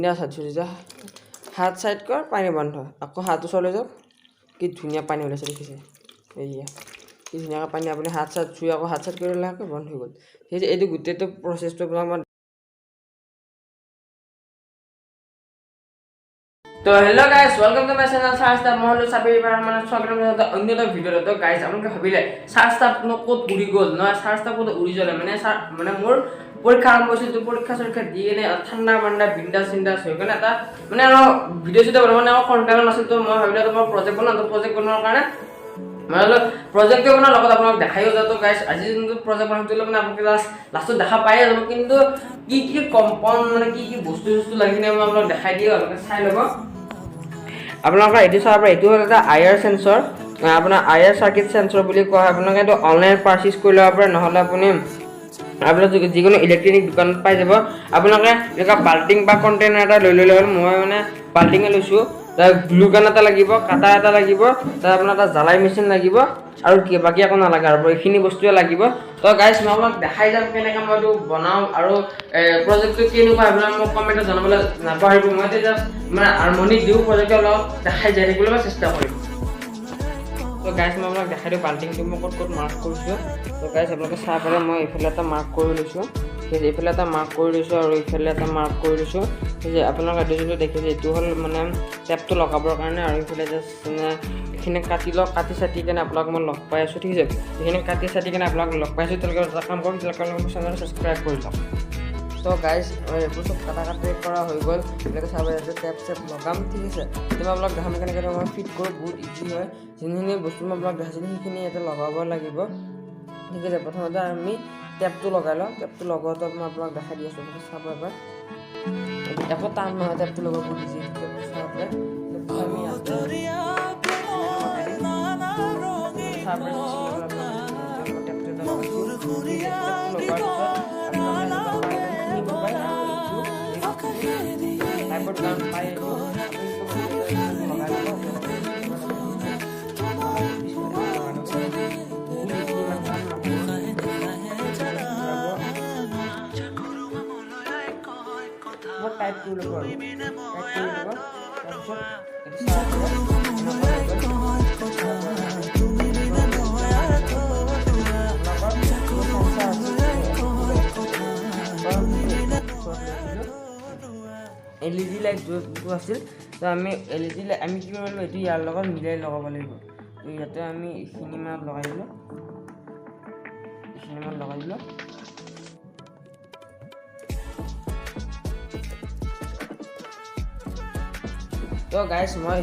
हाथ साइड कर पानी बंद আকৌ हाथ ওচৰলৈ যাওক কি ধুনীয়া পানী ওলাইছে দেখিছে এইয়া কি ধুনীয়া পানী আপুনি হাত সাত ছুই আকৌ হাত সাত কৰি লাহে বন্ধ হৈ গ'ল ঠিক আছে এইটো গোটেইটো প্ৰসেছটো আপোনাক तो hello guys welcome to my channel सारस्ता महलो साबिर रहमान स्वागतम करता अन्य এটা ভিডিও তো गाइस আপোনালোকে ভাবিলে সারস্তা ক'ত উৰি গ'ল না সাৰস্তা ক'ত উৰি গ'ল মানে মোৰ পৰীক্ষা আৰম্ভ হৈছিল তো পৰীক্ষা সৰক্ষা দিয়ে নে ঠাণ্ডা মাণ্ডা বিন্দাস চিন্দাস হৈ গ'ল এটা মানে আৰু ভিডিও যেটা মানে কন্টেন্ট আছিল তো মই ভাবিলো তোমাৰ প্ৰজেক্ট বনোৱাৰ কাৰণে মানে প্ৰজেক্টটো বনোৱাৰ লগত আপোনাক দেখাইও যাও তো गाइस আজি যোনটো প্ৰজেক্ট বনাইছিল মানে আপোনাক লাষ্টত দেখা পাই যাব কিন্তু কি কি কম্পাউণ্ড মানে কি কি বস্তু লাগিনে মই আপোনাক দেখাই দিও আপোনাক চাই ল'ব আপোনালোকৰ এটি চাব এটো হ'ল এটা আইআৰ সেন্সৰ আপোনাৰ আইআৰ সাৰ্কিট সেন্সৰ বুলি কোৱা হয় আপোনালোকে এটো অনলাইন পাৰচেজ কৰি ল'ব পাৰে নহলে আপুনি আপোনাৰ যিকোনো ইলেক্ট্ৰনিক দোকানত পাই যাব আপোনালোকে এটা বাল্টিং বা কন্টেইনাৰ এটা লৈ ল'লে হ'ল মই মানে বাল্টিঙে লৈছো তাৰ গ্লু গান এটা লাগিব কাটা এটা লাগিব তাৰ আপোনাৰ এটা জ্বালাই মেচিন লাগিব আৰু কি বাকি একো নালাগে আৰু এইখিনি বস্তুৱে লাগিব তো গাইস মই আপোনাক দেখাই যাম কেনেকৈ মই এইটো বনাও আৰু প্ৰজেক্টটো কেনেকুৱা আপোনাক মোক কমেন্টত জনাবলৈ নাপাহৰিব মই এতিয়া মানে হাৰমনি দিও প্ৰজেক্টৰ লগত দেখাই যাই থাকিবলৈ চেষ্টা কৰিম তো গাইস মই আপোনাক দেখাই দিও বাল্টিংটো মই ক'ত মাৰ্ক কৰিছো তো গাইস আপোনালোকে চাই পাৰে মই এইফালে এটা মাৰ্ক কৰি লৈছো এইফালে এটা মাৰ্ক কৰি লৈছো আৰু এইফালে এটা মাৰ্ক কৰি লৈছো যে আপোনালোকে ডিজাইনটো দেখিছে এইটো হ'ল মানে টেপটো লগাবৰ কাৰণে আৰু এইফালে জাস্ট এখানে কাটি লওক কাটি সাটি কেনে আপোনাক মই লগ পাই আছো ঠিক আছে এখানে কাটি সাটি কেনে আপোনাক লগ পাইছো তেওঁলোকে এটা কাম কৰক তেওঁলোকৰ চেনেল সাবস্ক্ৰাইব কৰি লওক তো গাইস এইবোৰ সব কাটি কৰা হৈ গ'ল আপোনালোকে চাব আছে টেপ লগাম ঠিক আছে তুমি আপোনাক দেখাম কেনেকৈ মই ফিট কৰোঁ বহুত ইজি হয় যিখিনি বস্তু মই আপোনাক দেখাইছিলোঁ সেইখিনি এটা লগাব লাগিব ঠিক আছে প্ৰথমতে আমি টেপটো লগাই লওঁ টেপটো লগোৱাটো মই আপোনাক দেখাই দি আছোঁ চাব এবাৰ একো টান নহয় টেপটো লগাব বহুত ইজি टाइप कर लो एलईडी लाइट जो আছিল তো আমি এলইডি আমি কি কৰিব লাগিব এটো ইয়াৰ লগত মিলাই লগাব লাগিব তো ইয়াতে আমি এইখিনি মান লগাই দিলো তো गाइस মই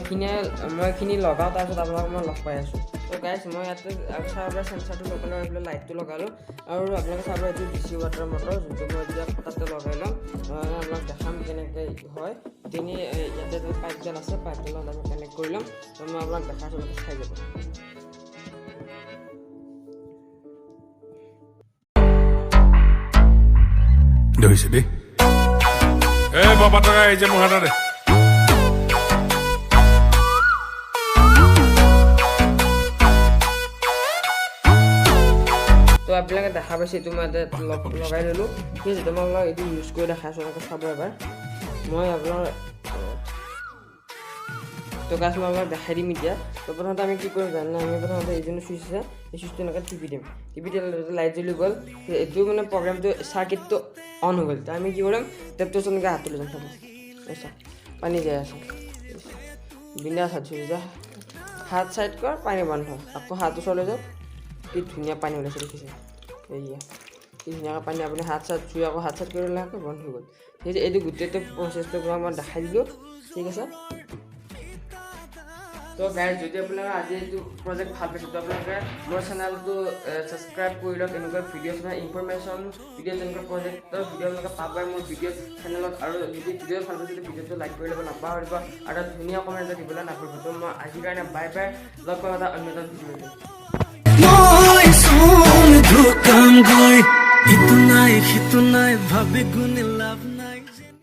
এখিনি লগাও তাৰপিছত আপোনাক মই লগ পাই আছো তো गाइस মই ইয়াতে চাৰ্ভাৰ সেন্সৰটো লগালো আৰু লাইটটো লগালো আৰু আপোনালোকে চাব এইটো ডিসি ৱাটাৰ মটৰ যোনটো মই এতিয়া তাতে লগাই লম আপোনাক দেখাম কেনেকৈ হয় তিনি ইয়াতে পাইপডাল আছে পাইপডালত আমি কানেক্ট কৰি লম তো মই আপোনাক দেখাইছো চাই যাব ধৰিছে দে বাবা টকা এই যে মুহাটা দে তো আপোনালোকে দেখা পাইছে এইটো মই লগাই ল'লোঁ ঠিক আছে তো মই আপোনাক এইটো ইউজ কৰি দেখাইছোঁ আপোনালোকে চাব এবাৰ মই আপোনাৰ তো গাছ মই আপোনাক দেখাই দিম এতিয়া তো প্ৰথমতে আমি কি কৰিম জানো আমি প্ৰথমতে এই যোনটো চুইচ আছে এই চুইচটো এনেকৈ টিপি দিম লাইট জ্বলি গ'ল এইটো মানে প্ৰগ্ৰেমটো চাৰ্কিটটো অন হৈ গ'ল তো আমি কি কৰিম টেপটো এনেকৈ হাত তুলি যাম চাব আচ্ছা পানী যাই আছে বিনা হাত চুই যা হাত সাইড কৰ পানী বন্ধ আকৌ হাত ওচৰলৈ যাওক কি ধুনীয়া পানী ওলাইছে দেখিছে এইয়া কি ধুনীয়াকৈ পানী আপুনি হাত সাত ছুই আকৌ হাত সাত কৰি লাহে বন্ধ হৈ গ'ল ঠিক আছে এইটো গোটেইটো প্ৰচেছটো মই দেখাই দিলোঁ ঠিক আছে তো গাইজ যদি আপোনালোকে আজি এইটো প্ৰজেক্ট ভাল পাইছে তো আপোনালোকে মোৰ চেনেলটো ছাবস্ক্ৰাইব কৰি লওক এনেকুৱা ভিডিঅ' বা ইনফৰমেশ্যন ভিডিঅ' তেনেকুৱা প্ৰজেক্টৰ ভিডিঅ' আপোনালোকে পাবই মোৰ ভিডিঅ' চেনেলত আৰু যদি ভিডিঅ' ভাল পাইছে ভিডিঅ'টো লাইক কৰি ল'ব নাপাহৰিব আৰু এটা ধুনীয়া কমেণ্ট এটা দিবলৈ নাপাহৰিব তো মই আজিৰ কাৰণে বাই বাই লগ পাম এটা অন্য এটা ভিডিঅ'টো ইটো নাই সিটো নাই ভাবি গুণে লাভ